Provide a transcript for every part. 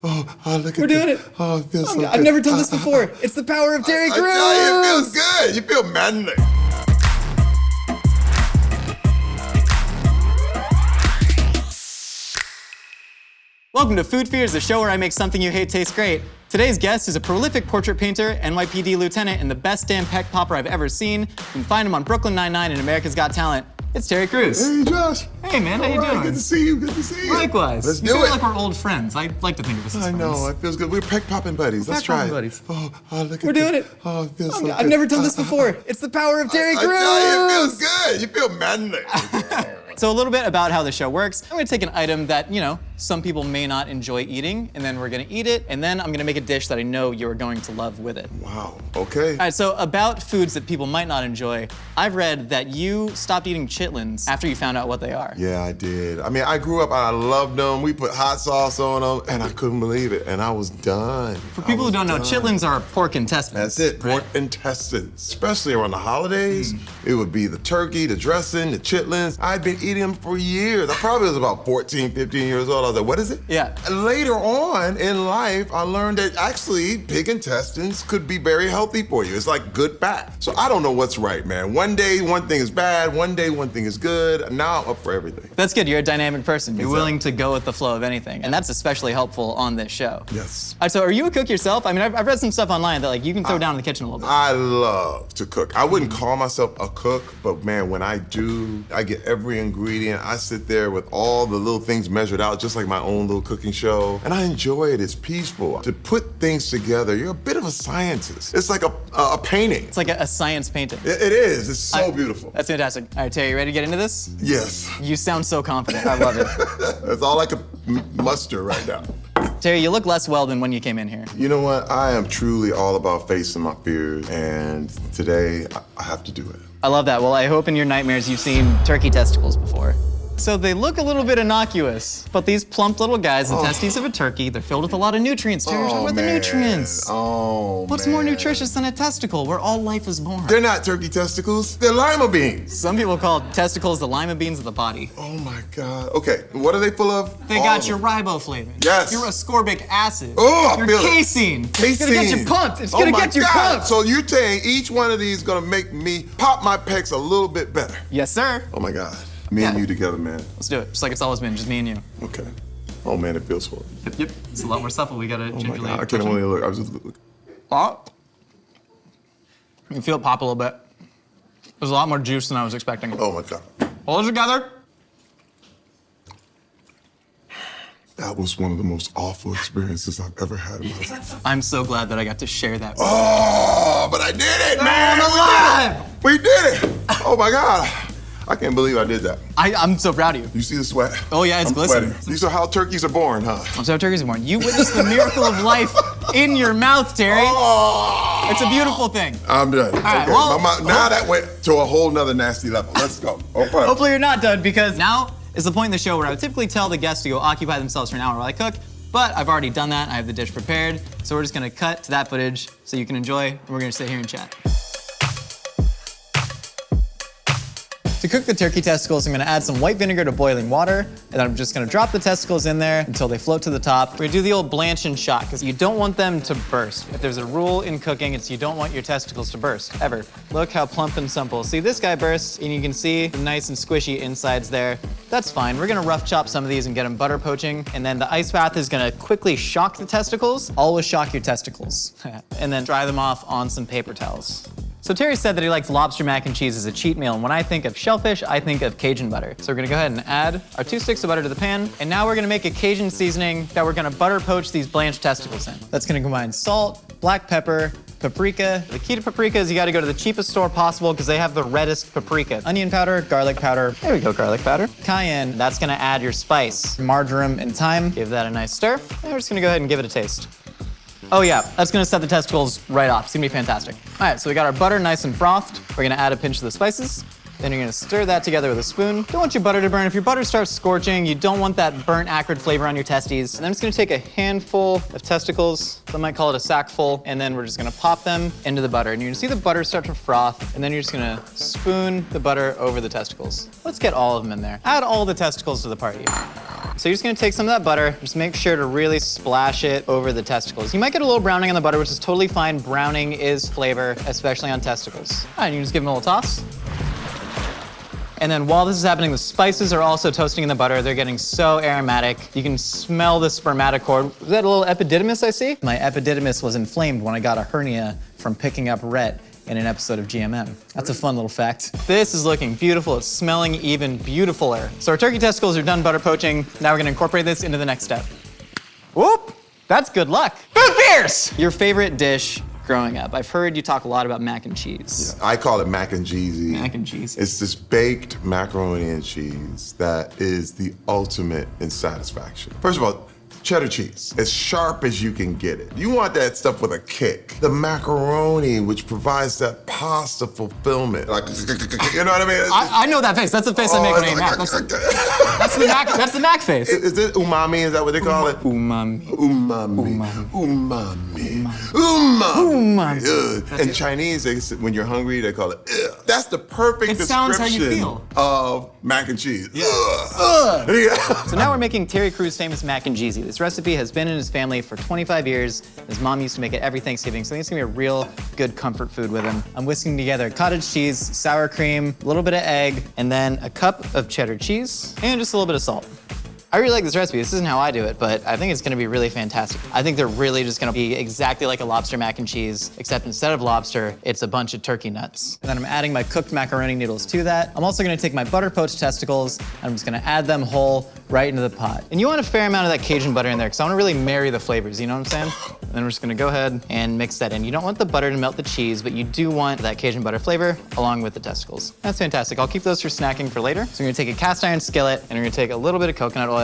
Look at We're doing it. Oh, it feels so good. I've never done this before. It's the power of Terry Crews. It feels good. You feel manly. Welcome to Food Fears, the show where I make something you hate taste great. Today's guest is a prolific portrait painter, NYPD lieutenant, and the best damn peck popper I've ever seen. You can find him on Brooklyn Nine-Nine and America's Got Talent. It's Terry Crews. Hey, Josh. Hey, man, how you doing? Good to see you. Good to see you. Likewise. Let's you do feel it. like we're old friends. I like to think of us as friends. I know. It feels good. We're peck popping buddies. Let's try it. Buddies. Look at We're doing it. Oh, it feels so good. I've never done this before. It's the power of Terry Crews. It feels good. You feel manly. So a little bit about how the show works. I'm gonna take an item that, some people may not enjoy eating, and then we're gonna eat it, and then I'm gonna make a dish that I know you're going to love with it. Wow, okay. All right, so about foods that people might not enjoy, I've read that you stopped eating chitlins after you found out what they are. Yeah, I did. I mean, I grew up and I loved them. We put hot sauce on them, and I couldn't believe it, and I was done. For people who don't know, chitlins are pork intestines. That's it, pork intestines. Especially around the holidays, it would be the turkey, the dressing, the chitlins. I'd been eating them for years. I probably was about 14, 15 years old. I was like, what is it? Yeah. Later on in life, I learned that actually pig intestines could be very healthy for you. It's like good fat. So I don't know what's right, man. One day, one thing is bad. One day, one thing is good. Now I'm up for everything. That's good. You're a dynamic person. You're Exactly. willing to go with the flow of anything. And that's especially helpful on this show. Yes. All right, so are you a cook yourself? I mean, I've read some stuff online that you can throw down in the kitchen a little bit. I love to cook. I wouldn't call myself a cook, but man, when I do, I get every ingredient. I sit there with all the little things measured out, just like my own little cooking show. And I enjoy it. It's peaceful. To put things together, you're a bit of a scientist. It's like a painting. It's like a science painting. It is. It's so beautiful. That's fantastic. All right, Terry, you ready to get into this? Yes. You sound so confident. I love it. That's all I could muster right now. Terry, you look less well than when you came in here. You know what? I am truly all about facing my fears, and today I have to do it. I love that. Well, I hope in your nightmares you've seen turkey testicles before. So they look a little bit innocuous, but these plump little guys, the testes of a turkey, they're filled with a lot of nutrients. Terry, talk about the nutrients. What's more nutritious than a testicle where all life is born? They're not turkey testicles. They're lima beans. Some people call testicles the lima beans of the body. Oh my God. Okay, what are they full of? They got your riboflavin. Yes. Your ascorbic acid. Oh, I your feel it. casein. It's gonna get you pumped. It's gonna get you pumped. So you're saying each one of these is gonna make me pop my pecs a little bit better? Yes, sir. Oh my God. Me and you together, man. Let's do it. Just like it's always been, just me and you. Okay. Oh man, it feels horrible. Yep. It's a lot more supple. We gotta Oh my gingerly. God, I can't only look. I was just looking. Pop. You can feel it pop a little bit. There's a lot more juice than I was expecting. Oh my God. Hold it together. That was one of the most awful experiences I've ever had in my life. I'm so glad that I got to share that with you. Oh, but I did it, man! I'm alive! We did it! Oh my God. I can't believe I did that. I'm so proud of you. You see the sweat? Oh yeah, it's I'm glistening. sweating. These are how turkeys are born, huh? That's how turkeys are born. You witnessed the miracle of life in your mouth, Terry. Oh, It's a beautiful thing. I'm done. right, Okay, well, now that went to a whole nother nasty level. Let's go. Okay. Hopefully you're not done, because now is the point in the show where I would typically tell the guests to go occupy themselves for an hour while I cook, but I've already done that. I have the dish prepared, so we're just gonna cut to that footage so you can enjoy, and we're gonna sit here and chat. To cook the turkey testicles, I'm gonna add some white vinegar to boiling water, and then I'm just gonna drop the testicles in there until they float to the top. We're gonna do the old blanching shot, because you don't want them to burst. If there's a rule in cooking, it's you don't want your testicles to burst, ever. Look how plump and simple. See, this guy bursts, and you can see the nice and squishy insides there. That's fine. We're gonna rough chop some of these and get them butter poaching, and then the ice bath is gonna quickly shock the testicles. Always shock your testicles. And then dry them off on some paper towels. So Terry said that he likes lobster mac and cheese as a cheat meal, and when I think of shellfish, I think of Cajun butter. So we're gonna go ahead and add our 2 sticks of butter to the pan, and now we're gonna make a Cajun seasoning that we're gonna butter poach these blanched testicles in. That's gonna combine salt, black pepper, paprika. The key to paprika is you gotta go to the cheapest store possible because they have the reddest paprika. Onion powder, garlic powder. There we go, garlic powder. Cayenne, that's gonna add your spice. Marjoram and thyme, give that a nice stir. And we're just gonna go ahead and give it a taste. Oh yeah, that's gonna set the testicles right off. It's gonna be fantastic. All right, so we got our butter nice and frothed. We're gonna add a pinch of the spices. Then you're gonna stir that together with a spoon. Don't want your butter to burn. If your butter starts scorching, you don't want that burnt, acrid flavor on your testes. And then I'm just gonna take a handful of testicles, some might call it a sackful, and then we're just gonna pop them into the butter. And you're gonna see the butter start to froth, and then you're just gonna spoon the butter over the testicles. Let's get all of them in there. Add all the testicles to the party. So you're just gonna take some of that butter, just make sure to really splash it over the testicles. You might get a little browning on the butter, which is totally fine. Browning is flavor, especially on testicles. All right, you just give them a little toss. And then while this is happening, the spices are also toasting in the butter. They're getting so aromatic. You can smell the spermatocord. Is that a little epididymis I see? My epididymis was inflamed when I got a hernia from picking up Rhett in an episode of GMM. That's a fun little fact. This is looking beautiful. It's smelling even beautifuler. So our turkey testicles are done butter poaching. Now we're gonna incorporate this into the next step. Whoop, that's good luck. Food Fierce! Your favorite dish growing up. I've heard you talk a lot about mac and cheese. Yeah, I call it mac and cheesy. Mac and cheese. It's this baked macaroni and cheese that is the ultimate in satisfaction. First of all, cheddar cheese, as sharp as you can get it. You want that stuff with a kick. The macaroni, which provides that pasta fulfillment. Like, you know what I mean? I know that face. That's the face I make when I eat mac. That's the mac face. Is it umami? Is that what they call it? Umami. Umami. Umami. Umami. In Chinese, when you're hungry, they call it ugh. That's the perfect description of mac and cheese. Yeah. Ugh. Yeah. So now we're making Terry Crew's famous mac and cheesy. This recipe has been in his family for 25 years. His mom used to make it every Thanksgiving, so I think it's gonna be a real good comfort food with him. I'm whisking together cottage cheese, sour cream, a little bit of egg, and then a cup of cheddar cheese, and just a little bit of salt. I really like this recipe. This isn't how I do it, but I think it's gonna be really fantastic. I think they're really just gonna be exactly like a lobster mac and cheese, except instead of lobster, it's a bunch of turkey nuts. And then I'm adding my cooked macaroni noodles to that. I'm also gonna take my butter poached testicles, and I'm just gonna add them whole right into the pot. And you want a fair amount of that Cajun butter in there, because I wanna really marry the flavors, you know what I'm saying? And then we're just gonna go ahead and mix that in. You don't want the butter to melt the cheese, but you do want that Cajun butter flavor along with the testicles. That's fantastic. I'll keep those for snacking for later. So we're gonna take a cast iron skillet, and we're gonna take a little bit of coconut oil,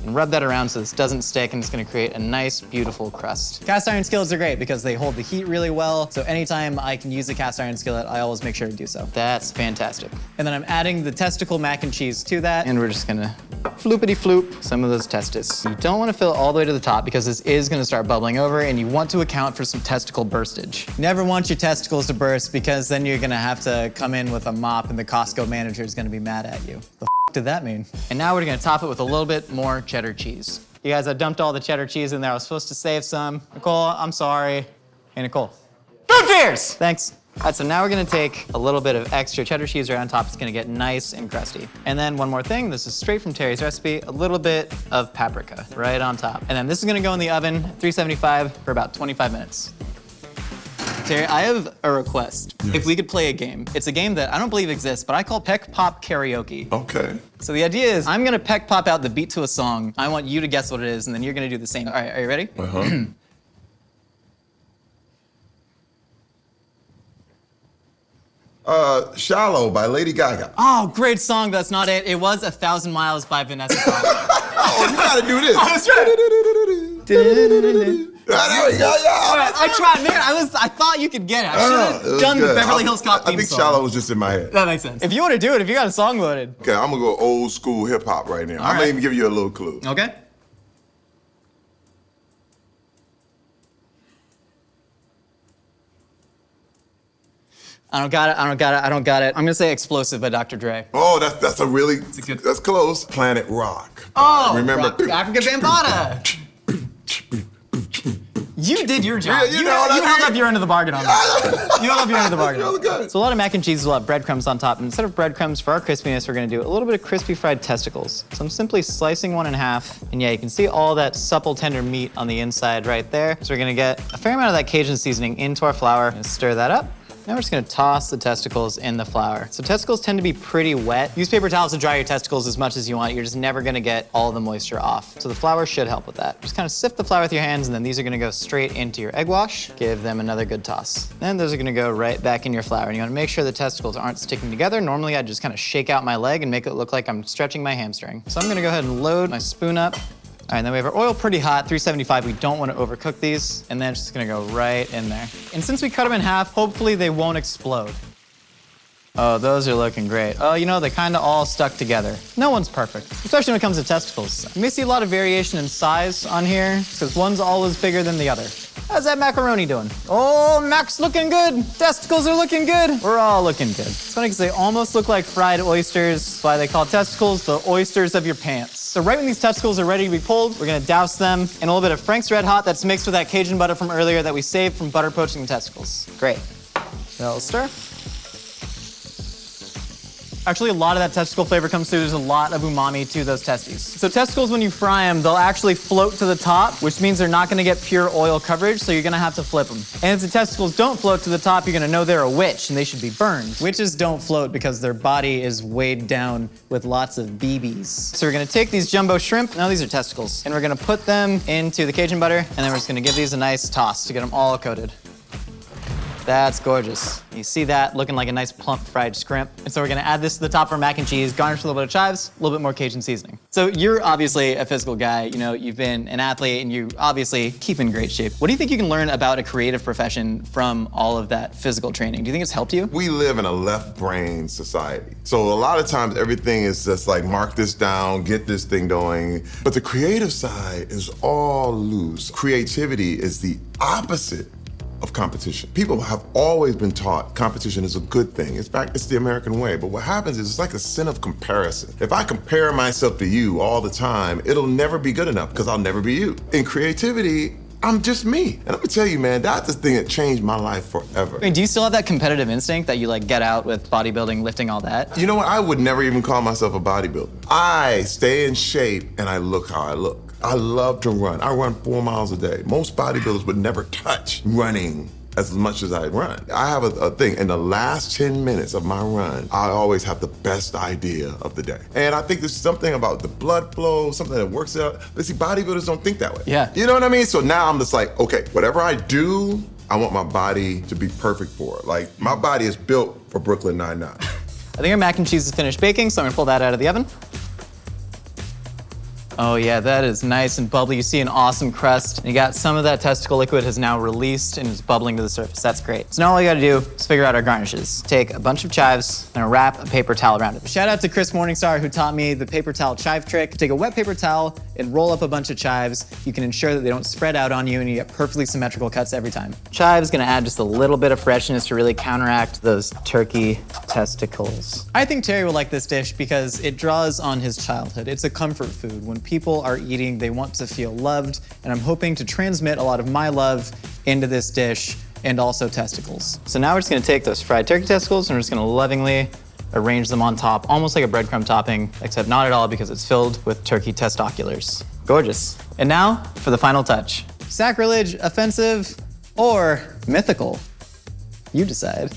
and rub that around so this doesn't stick, and it's gonna create a nice, beautiful crust. Cast iron skillets are great because they hold the heat really well, so anytime I can use a cast iron skillet, I always make sure to do so. That's fantastic. And then I'm adding the testicle mac and cheese to that, and we're just gonna floopity-floop some of those testes. You don't wanna fill it all the way to the top because this is gonna start bubbling over, and you want to account for some testicle burstage. Never want your testicles to burst because then you're gonna have to come in with a mop and the Costco manager is gonna be mad at you. The did that mean? And now we're gonna top it with a little bit more cheddar cheese. You guys, I dumped all the cheddar cheese in there. I was supposed to save some. Nicole, I'm sorry. Hey, Nicole. Food Fierce! Thanks. All right, so now we're gonna take a little bit of extra cheddar cheese right on top. It's gonna get nice and crusty. And then one more thing, this is straight from Terry's recipe, a little bit of paprika right on top. And then this is gonna go in the oven, 375 for about 25 minutes. Terry, I have a request. Yes. If we could play a game. It's a game that I don't believe exists, but I call Peck Pop Karaoke. Okay. So the idea is I'm gonna peck pop out the beat to a song. I want you to guess what it is, and then you're gonna do the same. All right, are you ready? Shallow by Lady Gaga. Oh, great song. That's not it. It was 1,000 Miles by Vanessa. Oh, you gotta do this. I was trying. There we go, yeah. All right, I tried, man. I thought you could get it. I should have done the Beverly Hills Cop theme I think song. Shallow was just in my head. That makes sense. If you want to do it, if you got a song loaded. Okay, I'm gonna go old school hip hop right now. I'm gonna even give you a little clue. Okay. I don't got it. I'm gonna say Explosive by Dr. Dre. Oh, that's a really, good- that's close. Planet Rock. Oh, remember? Africa Bambaataa. You did your job. Yeah, you know what I you held mean? up your end of the bargain on that. You held up your end of the bargain. That was good. So a lot of mac and cheese will have breadcrumbs on top. And instead of breadcrumbs, for our crispiness, we're gonna do a little bit of crispy fried testicles. So I'm simply slicing one in half. And yeah, you can see all that supple, tender meat on the inside right there. So we're gonna get a fair amount of that Cajun seasoning into our flour and stir that up. Now we're just gonna toss the testicles in the flour. So testicles tend to be pretty wet. Use paper towels to dry your testicles as much as you want. You're just never gonna get all the moisture off. So the flour should help with that. Just kind of sift the flour with your hands, and then these are gonna go straight into your egg wash. Give them another good toss. Then those are gonna go right back in your flour. And you wanna make sure the testicles aren't sticking together. Normally I just kind of shake out my leg and make it look like I'm stretching my hamstring. So I'm gonna go ahead and load my spoon up. All right, then we have our oil pretty hot, 375. We don't want to overcook these. And then it's just gonna go right in there. And since we cut them in half, hopefully they won't explode. Oh, those are looking great. Oh, you know, they kind of all stuck together. No one's perfect, especially when it comes to testicles. You may see a lot of variation in size on here, because one's always bigger than the other. How's that macaroni doing? Oh, Mac's looking good. Testicles are looking good. We're all looking good. It's funny because they almost look like fried oysters. That's why they call testicles the oysters of your pants. So right when these testicles are ready to be pulled, we're gonna douse them in a little bit of Frank's Red Hot that's mixed with that Cajun butter from earlier that we saved from butter poaching the testicles. Great. Now let's stir. Actually, a lot of that testicle flavor comes through. There's a lot of umami to those testes. So testicles, when you fry them, they'll actually float to the top, which means they're not gonna get pure oil coverage, so you're gonna have to flip them. And if the testicles don't float to the top, you're gonna know they're a witch and they should be burned. Witches don't float because their body is weighed down with lots of BBs. So we're gonna take these jumbo shrimp, now these are testicles, and we're gonna put them into the Cajun butter, and then we're just gonna give these a nice toss to get them all coated. That's gorgeous. You see that looking like a nice plump fried shrimp. And so we're gonna add this to the top of our mac and cheese, garnish with a little bit of chives, a little bit more Cajun seasoning. So you're obviously a physical guy, you know, you've been an athlete and you obviously keep in great shape. What do you think you can learn about a creative profession from all of that physical training? Do you think it's helped you? We live in a left brain society. So a lot of times everything is just like, mark this down, get this thing going. But the creative side is all loose. Creativity is the opposite of competition. People have always been taught competition is a good thing. In fact, it's the American way. But what happens is it's like a sin of comparison. If I compare myself to you all the time, it'll never be good enough because I'll never be you. In creativity, I'm just me. And I'm gonna tell you, man, that's the thing that changed my life forever. I mean, do you still have that competitive instinct that you like get out with bodybuilding, lifting, all that? You know what? I would never even call myself a bodybuilder. I stay in shape and I look how I look. I love to run. I run 4 miles a day. Most bodybuilders would never touch running as much as I run. I have a thing. In the last 10 minutes of my run, I always have the best idea of the day. And I think there's something about the blood flow, something that works out. But see, bodybuilders don't think that way. Yeah. You know what I mean? So now I'm just like, okay, whatever I do, I want my body to be perfect for it. Like, my body is built for Brooklyn Nine-Nine. I think our mac and cheese is finished baking, so I'm gonna pull that out of the oven. Oh yeah, that is nice and bubbly. You see an awesome crust. And you got some of that testicle liquid has now released and is bubbling to the surface. That's great. So now all you gotta do is figure out our garnishes. Take a bunch of chives and wrap a paper towel around it. Shout out to Chris Morningstar who taught me the paper towel chive trick. Take a wet paper towel and roll up a bunch of chives. You can ensure that they don't spread out on you and you get perfectly symmetrical cuts every time. Chives gonna add just a little bit of freshness to really counteract those turkey testicles. I think Terry will like this dish because it draws on his childhood. It's a comfort food. When people are eating, they want to feel loved, and I'm hoping to transmit a lot of my love into this dish and also testicles. So now we're just gonna take those fried turkey testicles and we're just gonna lovingly arrange them on top, almost like a breadcrumb topping, except not at all because it's filled with turkey testiculars. Gorgeous. And now for the final touch. Sacrilege, offensive, or mythical? You decide.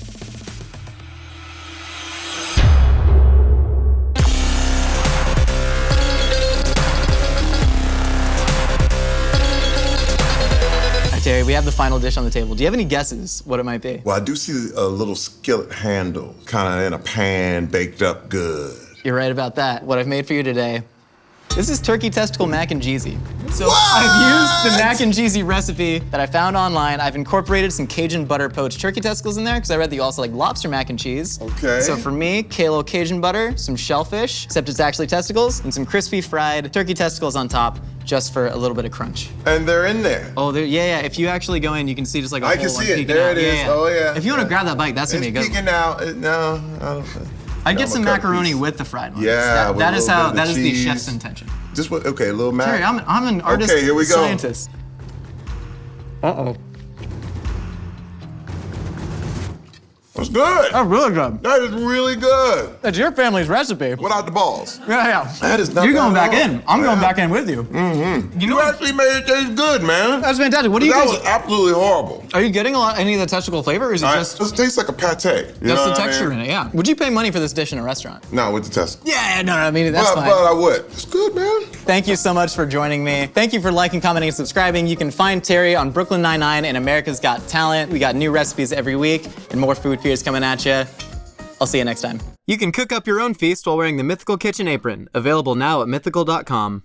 Terry, we have the final dish on the table. Do you have any guesses what it might be? Well, I do see a little skillet handle, kind of in a pan, baked up good. You're right about that. What I've made for you today, this is turkey testicle mac and cheesy. So What? I've used the mac and cheesy recipe that I found online. I've incorporated some Cajun butter poached turkey testicles in there because I read that you also like lobster mac and cheese. Okay. So for me, kalo Cajun butter, some shellfish, except it's actually testicles, and some crispy fried turkey testicles on top just for a little bit of crunch. And they're in there. Oh, yeah. If you actually go in, you can see just like a I whole can one see it. peeking There out. it is. Yeah. Oh, yeah. If you want to grab that bite, that's gonna be It's good. peeking out. No, I don't. I'd get I'm some a cut macaroni piece. with the fried ones. Yeah, with that a is little how bit of that is the cheese. chef's intention. Just what? Okay, a little mac. Terry, I'm an artist. Okay, here we go. Scientist. Uh-oh. That's good. That's really good. That is really good. That's your family's recipe. Without the balls. Yeah. That is not You're going bad back at all. in. I'm going Yeah. back in with you. Mm-hmm. You know You actually made it taste good, man. That's fantastic. What do you That guys? was absolutely horrible. Are you getting any of the testicle flavor, or is it It just tastes like a pate. You know just the what I texture mean? in it? Yeah. Would you pay money for this dish in a restaurant? No, with the testicle. Yeah. No. I mean, that's But fine. I would. It's good, man. Thank you so much for joining me. Thank you for liking, commenting, and subscribing. You can find Terry on Brooklyn Nine-Nine and America's Got Talent. We got new recipes every week and more food fears coming at you. I'll see you next time. You can cook up your own feast while wearing the Mythical kitchen apron, available now at mythical.com.